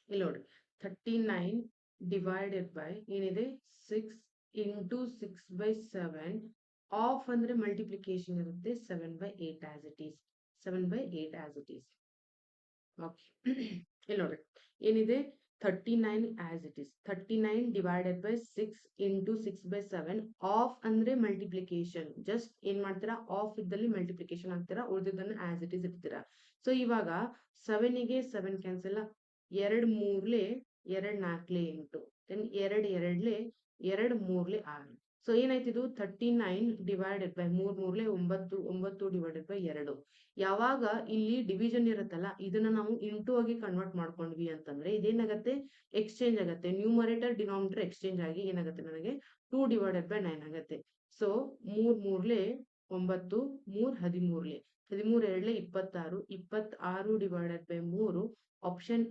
ಇಲ್ಲಿ ನೋಡಿ 39 divided by ಏನಿದೆ 6 ಇಂಟು 6/7 ಆಫ್ ಅಂದ್ರೆ ಮಲ್ಟಿಪ್ಲಿಕೇಶನ್ ಇರುತ್ತೆ 7/8 as it is 7/8 as it is. Okay ಇಲ್ಲಿ ನೋಡಿ ಏನಿದೆ 39 as it is 39 divided by 6 into 6/7 of ಅಂದ್ರೆ ಮಲ್ಟಿಪ್ಲಿಕೇಶನ್ ಜಸ್ಟ್ ಏನ್ ಮಾಡ್ತೀರಾ ಆಫ್ ಇದ್ದಲ್ಲಿ ಮಲ್ಟಿಪ್ಲಿಕೇಶನ್ ಆಗ್ತೀರಾ ಉಳಿದಿದ್ದನ್ನು ಆಸ್ ಇಟ್ ಈಸ್ ಇಡ್ತೀರಾ. ಸೊ ಇವಾಗ 7ಗೆ 7 ಕ್ಯಾನ್ಸಲ್ 2 3 2 4 8 ದೆನ್ 2 2 2 3 6. ಸೊ ಏನಾಯ್ತಿದು 39 ಡಿವೈಡೆಡ್ ಬೈ 3 3 9 9 ಡಿವೈಡೆಡ್ ಬೈ 2. ಯಾವಾಗ ಇಲ್ಲಿ ಡಿವಿಷನ್ ಇರುತ್ತಲ್ಲ ಇದನ್ನ ನಾವು ಇಂಟು ಆಗಿ ಕನ್ವರ್ಟ್ ಮಾಡ್ಕೊಂಡ್ವಿ ಅಂತಂದ್ರೆ ಇದೇನಾಗತ್ತೆ ಎಕ್ಸ್ಚೇಂಜ್ ಆಗತ್ತೆ ನ್ಯೂಮರೇಟರ್ ಡಿನಾಮಿನೇಟರ್ ಎಕ್ಸ್ಚೇಂಜ್ ಆಗಿ ಏನಾಗುತ್ತೆ ನನಗೆ 2 ಡಿವೈಡೆಡ್ ಬೈ 9 ಆಗತ್ತೆ. So 3 3 9 3 13 13 2 26 26 divided by 3 option